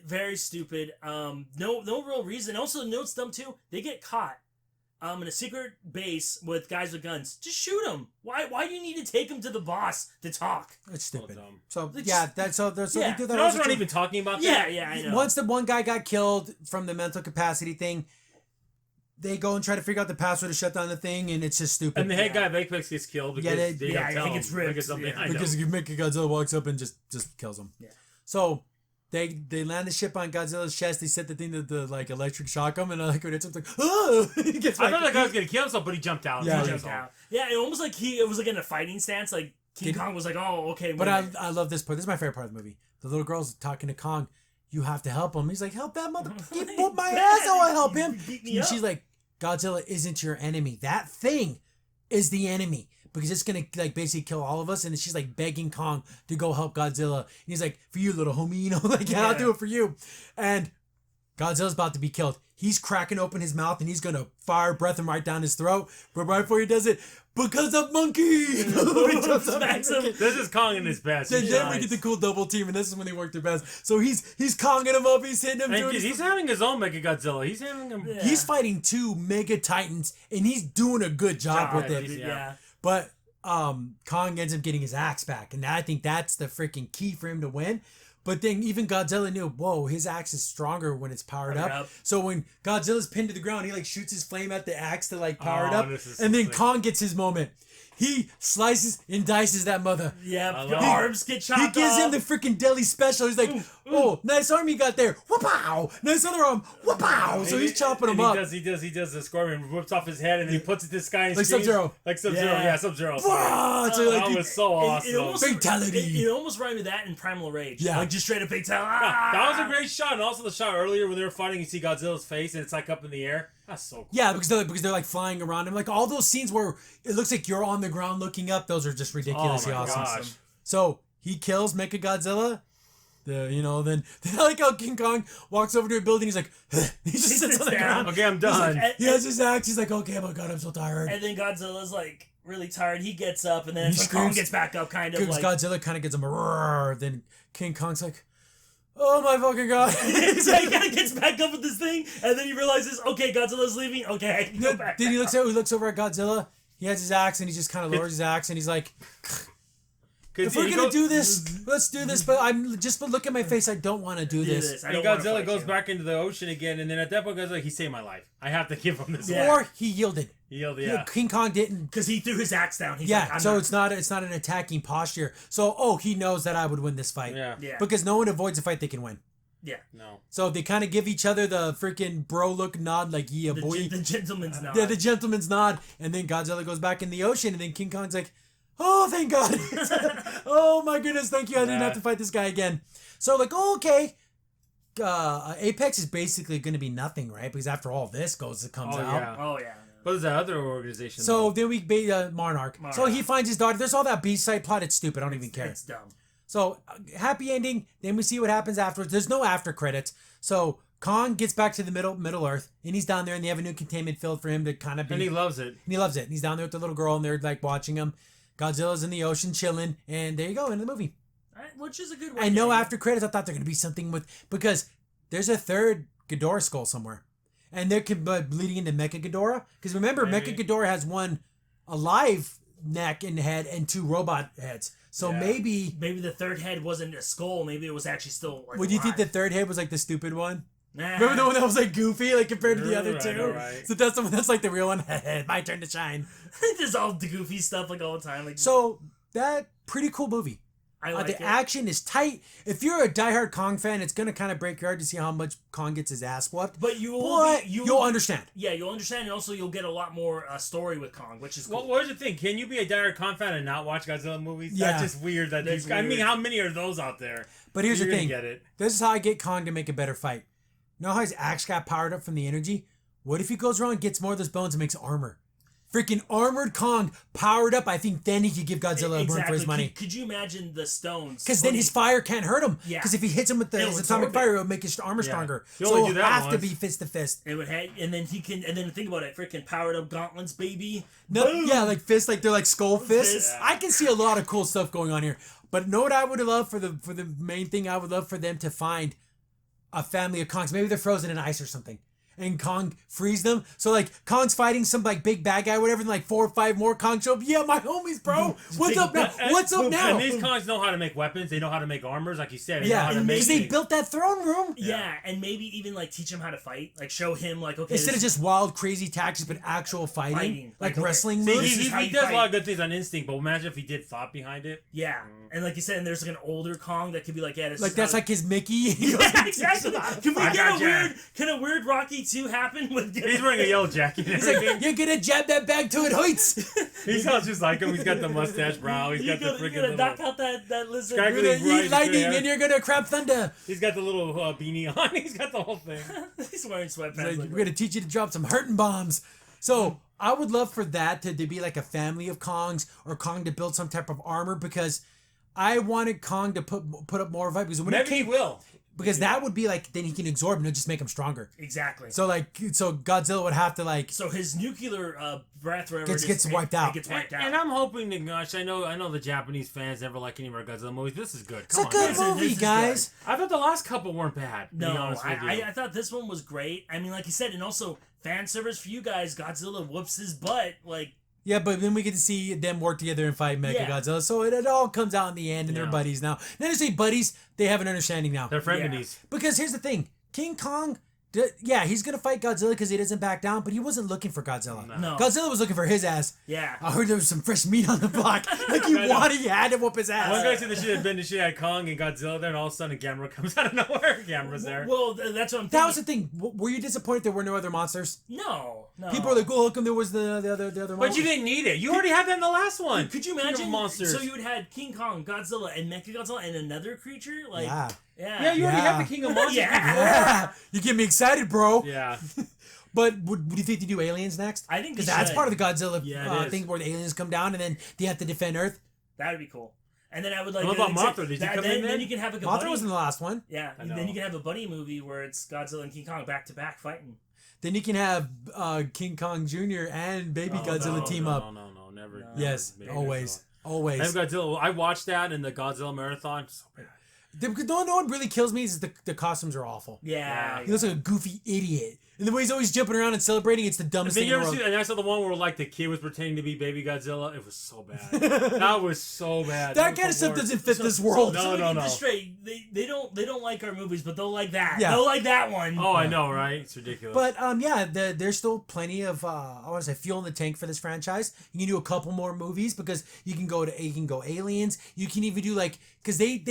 Very stupid. No real reason. Also, notes dumb too. They get caught. In a secret base with guys with guns. Just shoot them. Why do you need to take them to the boss to talk? It's stupid. So they do that. They're not even talking about that. Yeah, I know. Once the one guy got killed from the mental capacity thing, they go and try to figure out the password to shut down the thing, and it's just stupid. And the head guy of Apex gets killed because I think it's ripped. Because Godzilla walks up and just kills him. Yeah. So they land the ship on Godzilla's chest. They set the thing to the electric shock him, and when it's like, oh, he gets I thought the guy was gonna kill himself, but he jumped out. Yeah, he jumped out. Yeah, it almost like it was like in a fighting stance. Like King Kong was like, oh, okay. But I love this part. This is my favorite part of the movie. The little girl's talking to Kong. You have to help him. He's like, help that motherfucker. He whooped my ass. Oh, I help him. And she's like, Godzilla isn't your enemy. That thing is the enemy. Because it's gonna basically kill all of us, and she's like begging Kong to go help Godzilla. And he's like, "For you, little homie, I'll do it for you." And Godzilla's about to be killed. He's cracking open his mouth and he's gonna fire breath him right down his throat. But right before he does it, because of monkey, smacks him. This is Kong in his best. Then we get the cool double team, and this is when they work their best. So he's Konging him up, he's hitting him. And he's having his own Mega Godzilla. He's having him. Yeah. He's fighting 2 mega titans, and he's doing a good job with it. Yeah. But Kong ends up getting his axe back, and I think that's the freaking key for him to win. But then even Godzilla knew, whoa, his axe is stronger when it's powered up. So when Godzilla's pinned to the ground, he like shoots his flame at the axe to like power it up. And then Kong gets his moment. He slices and dices that mother. Yeah, the arms get chopped off. He gives him the freaking deli special. He's like, oh, nice arm you got there. Whoop-pow. Nice other arm. Whoop-pow. So he's chopping him up. He does the scorpion, whips off his head, and then he puts it to the sky and like Sub-Zero. Like Sub-Zero, yeah, Sub-Zero. So that was so awesome. Fatality. It almost reminded me of that in Primal Rage. Yeah. Like just straight up fatality. That was a great shot. And also the shot earlier when they were fighting, you see Godzilla's face, and it's like up in the air. That's so cool. Yeah, because they're like flying around him. Like all those scenes where it looks like you're on the ground looking up, those are just ridiculously awesome. Gosh. So he kills Mechagodzilla. Then I like how King Kong walks over to a building. He's like, he just sits on the ground. Okay, I'm done. He has his axe. He's like, okay, oh my god, I'm so tired. And then Godzilla's like really tired. He gets up, and then Kong gets back up, kind of like. Godzilla kind of gives him a roar. Then King Kong's like, oh my fucking god. So he kind of gets back up with this thing, and then he realizes, okay, Godzilla's leaving. Okay, I can go back. Then he looks over at Godzilla. He has his axe, and he just kind of lowers his axe, and he's like, if we're gonna do this, let's do this. But look at my face. I don't want to do this. And Godzilla goes back into the ocean again, and then at that point, Godzilla's like, he saved my life. I have to give him this. Yeah. Or he yielded. King Kong didn't, because he threw his axe down. He's it's not an attacking posture. So he knows that I would win this fight. Yeah. Because no one avoids a fight they can win. Yeah. No. So they kind of give each other the freaking bro look nod, like boy. The gentleman's nod. Yeah, the gentleman's nod, and then Godzilla goes back in the ocean, and then King Kong's like, oh, thank God. Oh, my goodness. Thank you. I didn't have to fight this guy again. So, like, okay. Apex is basically going to be nothing, right? Because after all this comes out. Yeah. Oh, yeah. What is that other organization? So, then we beat Monarch. So, he finds his daughter. There's all that B-side plot. It's stupid. I don't even care. It's dumb. So, happy ending. Then we see what happens afterwards. There's no after credits. So, Kong gets back to the Middle Earth, and he's down there, and they have a new containment field for him to kind of be. And he loves it. And he loves it. And he's down there with the little girl, and they're, like, watching him. Godzilla's in the ocean chilling, and there you go, in the movie. Which is a good way. I know after credits, I thought they're going to be something because there's a third Ghidorah skull somewhere. And they're leading into Mecha Ghidorah. Because remember, Mecha Ghidorah has one alive neck and head and 2 robot heads. So maybe the third head wasn't a skull. Maybe it was actually still like would you think the third head was like the stupid one? Nah. Remember the one that was like goofy, like compared to the other two? Right. So that's the one that's like the real one. My turn to shine. Just all the goofy stuff like all the time. Like so that pretty cool movie. I like the action is tight. If you're a diehard Kong fan, it's gonna kind of break your heart to see how much Kong gets his ass whooped. But you'll understand. Yeah, you'll understand, and also you'll get a lot more story with Kong, which is cool. Well, where's the thing? Can you be a diehard Kong fan and not watch Godzilla movies? Yeah. That's just weird. I mean, how many are those out there? But here's the thing. Get it. This is how I get Kong to make a better fight. You know how his axe got powered up from the energy? What if he goes around and gets more of those bones and makes armor? Freaking armored Kong powered up. I think then he could give Godzilla a run for his money. Could you imagine the stones? Because then his fire can't hurt him. Yeah. Because if he hits him with his atomic fire, it'll make his armor stronger. So it'll have to be fist to fist. It would and then he can. And then think about it. Freaking powered up gauntlets, baby. No, yeah, like fists, like they're like skull fists. Yeah. I can see a lot of cool stuff going on here. But know what I would love for the main thing? I would love for them to find a family of Kongs. Maybe they're frozen in ice or something. And Kong frees them. So, like, Kong's fighting some, like, big bad guy or whatever, and, like, 4 or 5 more Kong show up. Yeah, my homies, bro. What's up now? What's up now? And these Kongs know how to make weapons. They know how to make armors, like you said. Because they built that throne room. Yeah, and maybe even, like, teach him how to fight. Like, show him, like, okay. Instead of just wild, crazy tactics, but actual fighting. Like wrestling moves. He does a lot of good things on instinct, but imagine if he did thought behind it. Yeah. And like you said, and there's, like, an older Kong that could be like, yeah, this like, that's like his Mickey. Yeah, exactly. Can we get a weird Rocky 2 happen with He's wearing a yellow jacket. He's like, you're gonna jab that bag to it, Hoyts. He sounds just like him. He's got the mustache brow. He's got the freaking You're gonna knock out that lizard. You're gonna eat lightning and you're gonna crab thunder. He's got the little beanie on. He's got the whole thing. He's wearing sweatpants. Like, we're gonna teach you to drop some hurting bombs. So I would love for that to be like a family of Kongs, or Kong to build some type of armor, because I wanted Kong to put up more of it. Because when Maybe he will. Because that would be like, then he can absorb and it'll just make him stronger. Exactly. So Godzilla would have to like. So his nuclear breath gets wiped out. Gets wiped out. And I'm hoping to gosh, I know the Japanese fans never like any more Godzilla movies. This is good. It's a good movie, guys. I thought the last couple weren't bad. No, I thought this one was great. I mean, like you said, and also fan service for you guys. Godzilla whoops his butt like. Yeah, but then we get to see them work together and fight Mechagodzilla. So it all comes out in the end, and they're buddies now. Not to say buddies, they have an understanding now. They're frenemies. Because here's the thing. King Kong, he's going to fight Godzilla because he doesn't back down, but he wasn't looking for Godzilla. No. Godzilla was looking for his ass. Yeah. I heard there was some fresh meat on the block. Like he had to whoop his ass. One guy said the shit had been the shit had Kong and Godzilla there, and all of a sudden Gamera comes out of nowhere. Gamera's there. Well, that's what I'm thinking. That was the thing. Were you disappointed there were no other monsters? No. People are like, oh, how come there was the other monsters? But you didn't need it. You already had that in the last one. Could you imagine? Monsters. So you would have King Kong, Godzilla, and Mechagodzilla, and another creature? Like, Yeah, you already have the King of Monsters. Yeah. You get me excited, bro. Yeah. But would you think they do aliens next? I think because that's part of the Godzilla thing where the aliens come down and then they have to defend Earth. That would be cool. And then I would like. What about Mothra? Did you come in then you can have a Mothra was in the last one. Yeah, and then you can have a buddy movie where it's Godzilla and King Kong back to back fighting. Then you can have King Kong Jr. and Baby Godzilla team up. No, never. No. Yes, always. And Godzilla. I watched that in the Godzilla marathon. So bad. No one really kills me is the costumes are awful. Yeah. He looks like a goofy idiot. And the way he's always jumping around and celebrating, it's the dumbest thing in the world. And I saw the one where like the kid was pretending to be Baby Godzilla. It was so bad. That was so bad. That kind of stuff doesn't fit this world. No. Get this straight. They don't like our movies, but they'll like that. Yeah. They'll like that one. Oh, I know, right? It's ridiculous. But there's still plenty of I want to say fuel in the tank for this franchise. You can do a couple more movies because you can go aliens. You can even do like because they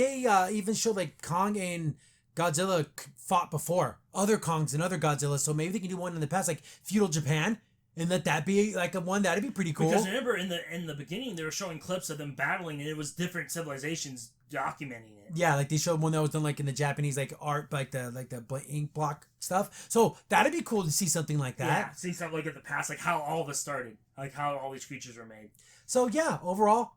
even showed like Kong and Godzilla fought before other Kongs and other Godzillas, so maybe they can do one in the past, like feudal Japan, and let that be like a one. That'd be pretty cool. Because remember, in the beginning, they were showing clips of them battling, and it was different civilizations documenting it. Yeah, like they showed one that was done like in the Japanese like art, like the ink block stuff. So that'd be cool to see something like that. Yeah, see something like in the past, like how all of us started, like how all these creatures were made. So yeah, overall,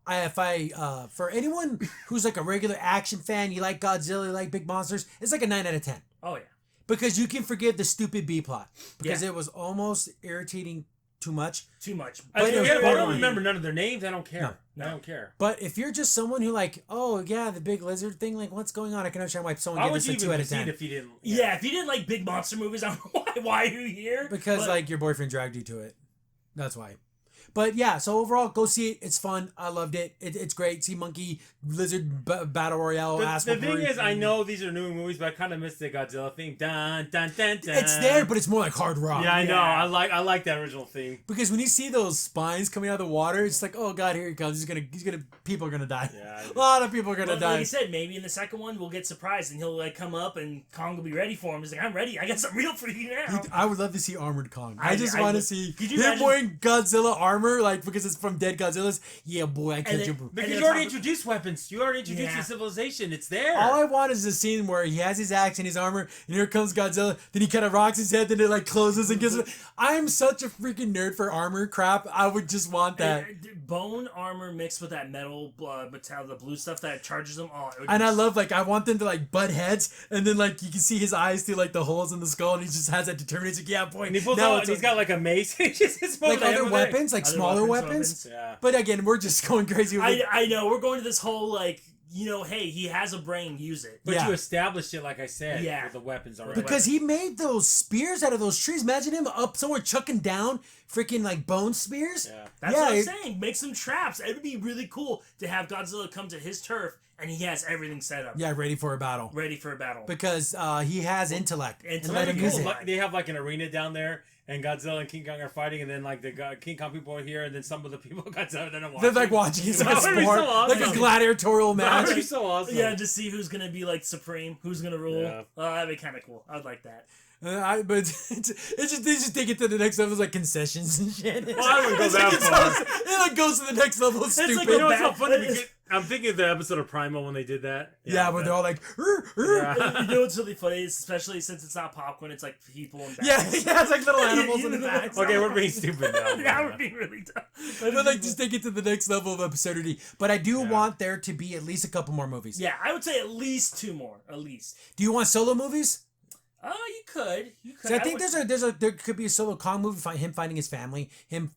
for anyone who's like a regular action fan, you like Godzilla, you like big monsters, it's like a 9 out of 10. Oh yeah, because you can forgive the stupid B plot because it was almost irritating too much. I don't remember none of their names. I don't care. No. I don't care. But if you're just someone who like, oh yeah, the big lizard thing, like what's going on? I can understand why someone gives this a 2 out of 10. If you didn't, if you didn't like big monster movies, I don't know why are you here? Because like your boyfriend dragged you to it. That's why. But yeah, so overall, go see it. It's fun. I loved it. It's great. See monkey lizard battle royale. The thing is, I know these are new movies, but I kind of missed the Godzilla theme. Dun dun dun dun. It's there, but it's more like hard rock. Yeah, I know. I like that original theme. Because when you see those spines coming out of the water, it's like, oh god, here he comes. People are gonna die. Yeah, a lot of people are gonna die. Like you said, maybe in the second one we'll get surprised and he'll like come up and Kong will be ready for him. He's like, I'm ready. I got something real for you now. I would love to see armored Kong. I just want to see him wearing Godzilla armor, like because it's from dead Godzillas. Yeah, boy, I catch you. Because you already introduced weapons. You already introduced the civilization. It's there. All I want is a scene where he has his axe and his armor, and here comes Godzilla. Then he kind of rocks his head, then it like closes and gives. I'm such a freaking nerd for armor crap. I would just want that bone armor mixed with that metal, the blue stuff that charges them. Oh, and I love I want them to like butt heads, and then like you can see his eyes through like the holes in the skull, and he just has that determination. Like, yeah, boy. And he pulls out. He's got like a mace. Like other weapons, like smaller weapons. Yeah. But again, we're just going crazy. I know we're going to this whole like. Hey, he has a brain, use it. But you established it, like I said, with the weapons already. Because he made those spears out of those trees. Imagine him up somewhere chucking down freaking like bone spears. Yeah. That's what I'm saying. Make some traps. It would be really cool to have Godzilla come to his turf and he has everything set up. Yeah, ready for a battle. Because he has intellect. And let him use it. They have like an arena down there. And Godzilla and King Kong are fighting, and then like the King Kong people are here, and then some of the people Godzilla are watching. They're like watching his sport, so awesome. like a gladiatorial match. That would be so awesome. Yeah, just see who's gonna be like supreme, who's gonna rule. Yeah. That'd be kind of cool. I'd like that. But they just take it to the next level, like concessions and shit. Well, I wouldn't go that far. It like goes to the next level. It's stupid. Like so funny. I'm thinking of the episode of Primal when they did that. Yeah, where they're all like, You know what's really funny is, especially since it's not popcorn, it's like people and bags. yeah, it's like little animals in the bags. Okay, we're being stupid now. Now we're being really dumb. But like, just take it to the next level of absurdity. But I do want there to be at least a couple more movies. Yeah, I would say at least 2 more, at least. Do you want solo movies? You could. So I think there could be a solo Kong movie, him finding his family, him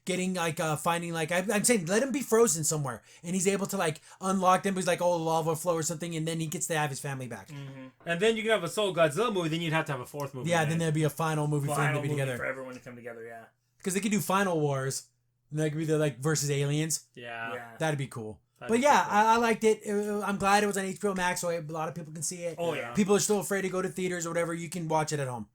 getting like finding like I'm saying let him be frozen somewhere and he's able to like unlock them. He's like lava flow or something, and then he gets to have his family back. Mm-hmm. And then you can have a solo Godzilla movie. Then you'd have to have a 4th movie. Yeah, then there'd be a final movie for them to be together. For everyone to come together. Yeah. Because they could do Final Wars, and that could be the like versus aliens. Yeah. That'd be cool. That'd But be yeah, cool. I liked it. I'm glad it was on HBO Max, so a lot of people can see it. Oh yeah. People are still afraid to go to theaters or whatever. You can watch it at home.